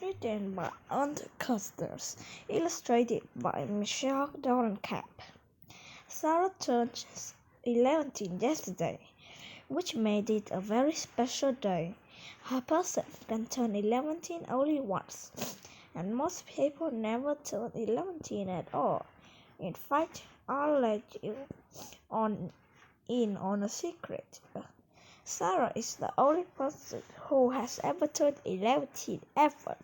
written by Aunt Custers, illustrated by Michelle Dorenkamp. Sarah turned 11 yesterday, which made it a very special day. A person can turn 11 only once, and most people never turn 11 at all. In fact, I'll let you in on a secret. Sarah is the only person who has ever turned 11 ever.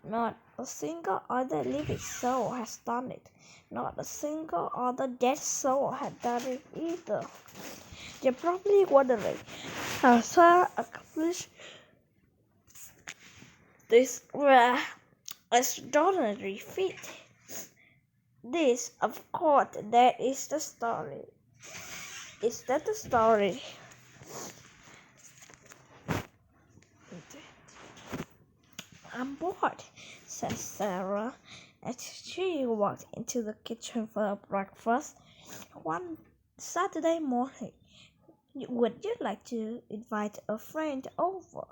Not a single other living soul has done it. Not a single other dead soul has done it either. You're probably wondering how Sarah accomplished this extraordinary feat. This, of course, that is the story. Is that the story? I'm bored, said Sarah as she walked into the kitchen for breakfast one Saturday morning. Would you like to invite a friend over?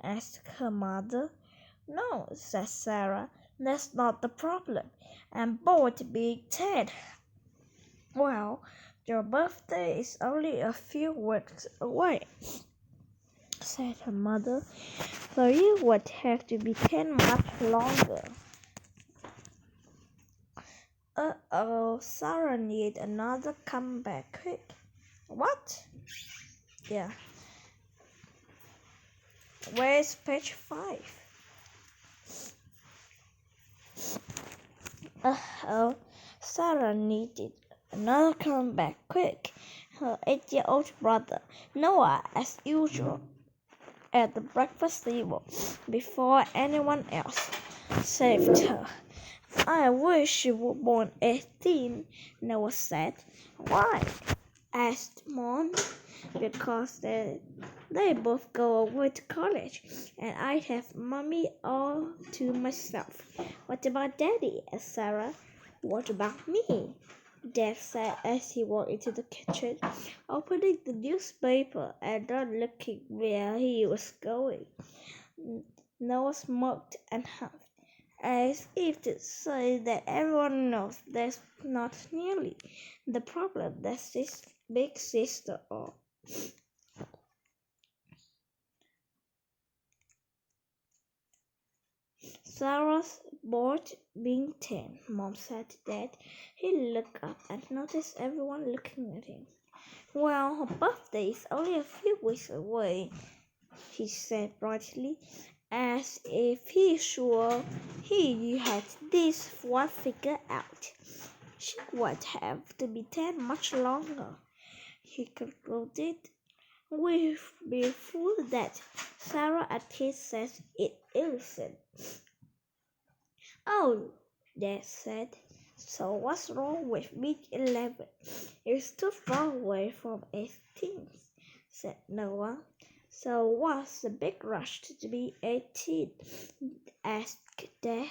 Asked her mother. No, said Sarah, that's not the problem. I'm bored being 10. Well, your birthday is only a few weeks away, said her mother, so you would have to be 10 much longer. Uh-oh, Sarah needed another comeback quick. What? Yeah. Where's page 5? Uh-oh, Sarah needed another comeback quick. Her 8-year-old brother, Noah, as usual, at the breakfast table before anyone else, saved her. I wish you were born 18, Noah said. Why? Asked Mom. Because they both go away to college, and I have Mommy all to myself. What about Daddy? Asked Sarah. What about me? Dad said as he walked into the kitchen, opening the newspaper and not looking where he was going. Noah smoked and huffed, as if to say that everyone knows that's not nearly the problem that his big sister or Sarah's bored being 10, Mom said to Dad. He looked up and noticed everyone looking at him. Well, her birthday is only a few weeks away, he said brightly, as if he sure he had this one figured out. She would have to be 10 much longer, he concluded. We've been through that. Sarah at least says it isn't. Oh, Dad said. So what's wrong with being 11? It's too far away from 18, said Noah. So what's the big rush to be 18? Asked Dad,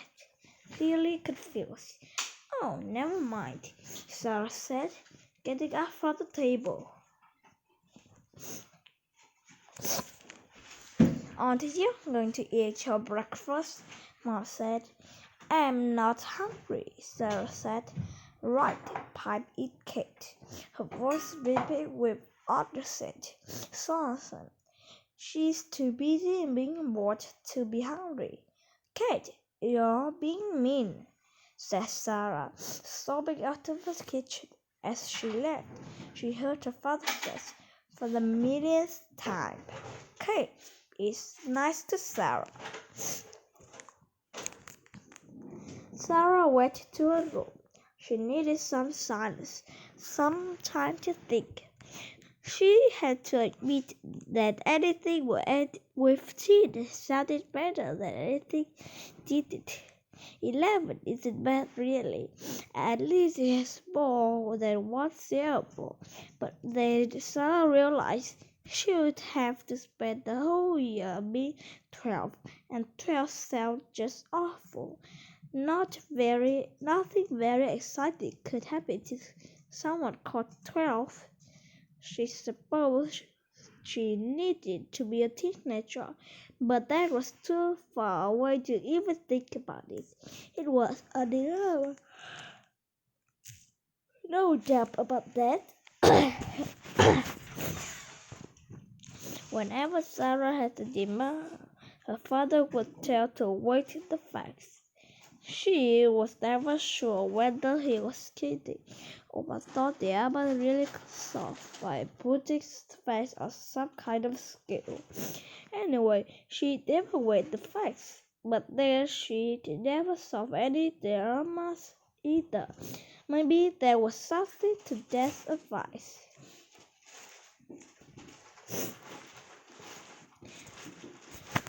clearly confused. Oh, never mind, Sarah said, getting up from the table. Aren't you going to eat your breakfast? Mom said. I'm not hungry, Sarah said. Right, piped in Kate, her voice beeping with accent. Sonson. She's too busy being bored to be hungry. Kate, you're being mean, said Sarah, sobbing out of the kitchen. As she left, she heard her father say, for the millionth time, Kate is nice to Sarah. Sarah went to her room. She needed some silence, some time to think. She had to admit that anything with Teen sounded better than anything didn't. 11 isn't bad really. At least it has more than one syllable. But then Sarah realized she would have to spend the whole year being 12, and 12 sounds just awful. Nothing very exciting could happen to someone called 12. She supposed she needed to be a teenager, but that was too far away to even think about it. It was undeniable. No doubt about that. Whenever Sarah had a demand, her father would tell her to wait the facts. She was never sure whether he was kidding or thought the album really could solve by putting facts on some kind of skill. Anyway, she never weighed the facts, but then she never solved any dramas either. Maybe there was something to that advice.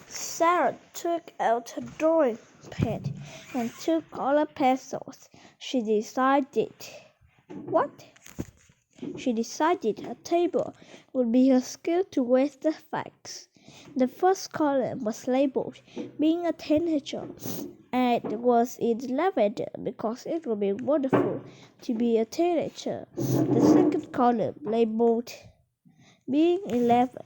Sarah took out her drawing pad and two color pencils. She decided a table would be her skill to weigh the facts. The first column was labeled being a teenager, and it was in lavender because it would be wonderful to be a teenager. The second column labeled being 11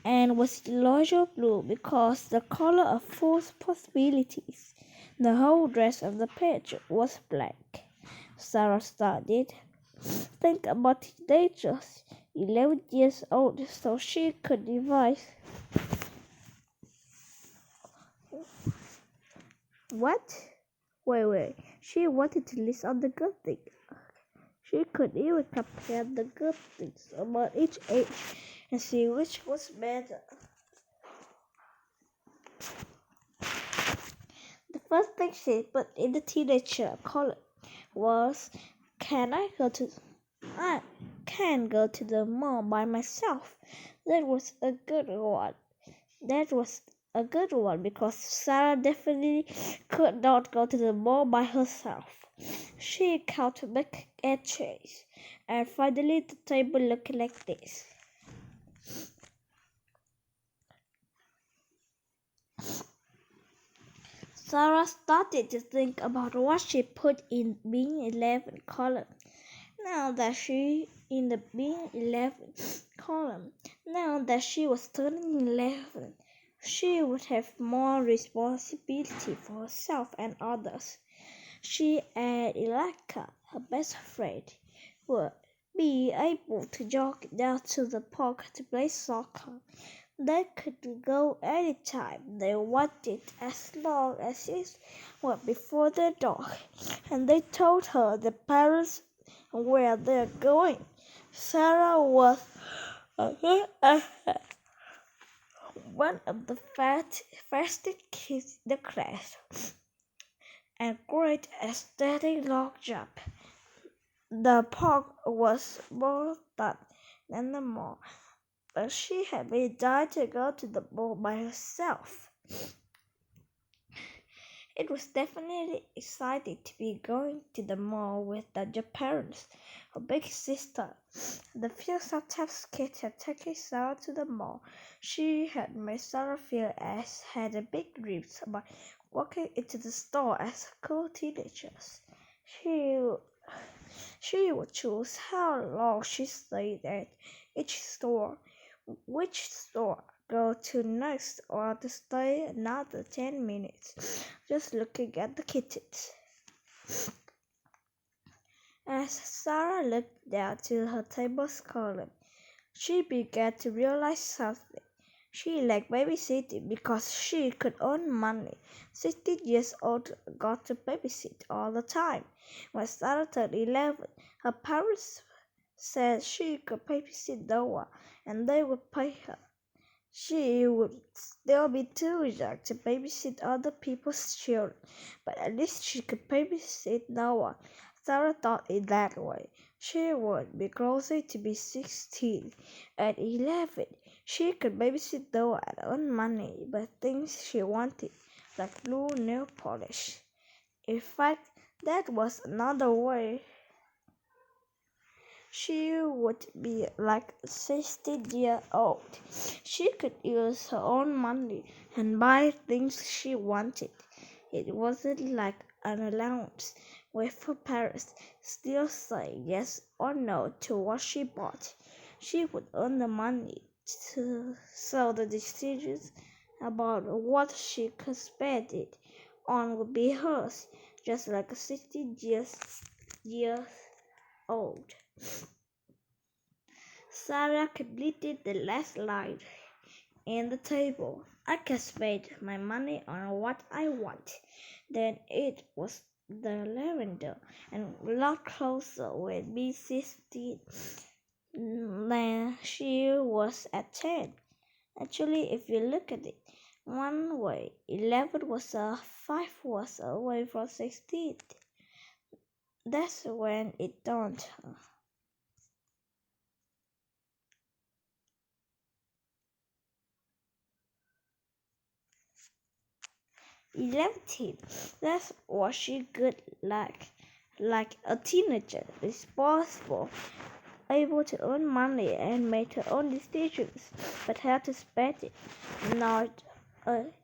and was royal blue because the color of full possibilities. The whole rest of the page was blank. Sarah started think about teenagers, 11 years old, so she could devise what? Wait. She wanted to list all the good things. She could even compare the good things about each age and see which was better. The first thing she put in the teenager column was, I can go to the mall by myself. That was a good one. Because Sarah definitely could not go to the mall by herself. She counted mac and cheese, and finally the table looked like this. Sarah started to think about what she put in being 11 column. Now that she was turning 11, she would have more responsibility for herself and others. She and Ilaka, her best friend, would be able to jog down to the park to play soccer. They could go anytime they wanted as long as it was before the dark, and they told her the parents where they're going. Sarah was one of the fastest kids in the class and great at steady long jump. The park was more fun than the mall, but she had been dying to go to the mall by herself. It was definitely exciting to be going to the mall with your parents or big sister. The few sometimes kids had taken Sarah to the mall. She had made Sarah feel as had a big dreams about walking into the store as cool teenagers. She would choose how long she stayed at each store, which store go to next, or to stay another 10 minutes just looking at the kittens. As Sarah looked down to her table's column, she began to realize something. She liked babysitting because she could earn money. 16 years old got to babysit all the time. When Sarah turned 11, her parents said she could babysit Noah and they would pay her. She would still be too young to babysit other people's children, but at least she could babysit Noah. Sarah thought in that way. She would be closer to be 16. At 11, she could babysit Noah and earn money, but things she wanted, like blue nail polish. In fact, that was another way she would be like 16-year-old. She could use her own money and buy things she wanted. It wasn't like an allowance, with her parents still saying yes or no to what she bought. She would earn the money so the decisions about what she could spend it on would be hers, just like a 60 years old. Sarah completed the last line in the table. I can spend my money on what I want. Then it was the lavender and a lot closer with B16 than she was at 10. Actually, if you look at it one way, 11 was 5 was away from 16. That's when it dawned her. 11. That's what she good like a teenager, responsible, able to earn money and make her own decisions, but had to spend it. Not,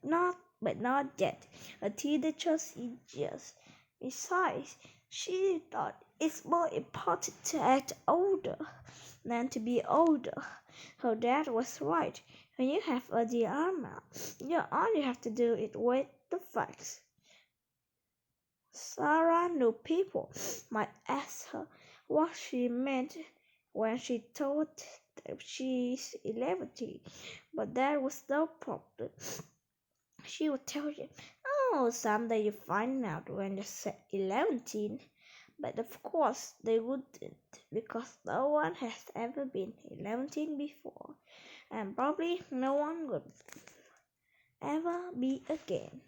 not yet. A teenager's years. Besides, she thought it's more important to act older than to be older. Her dad was right. When you have a dilemma, you only have to do it with the facts. Sarah knew people might ask her what she meant when she told them she's 11, but that was no problem. She would tell you, oh, someday you find out when you're 11. But of course they wouldn't, because no one has ever been 11 before, and probably no one would ever be again.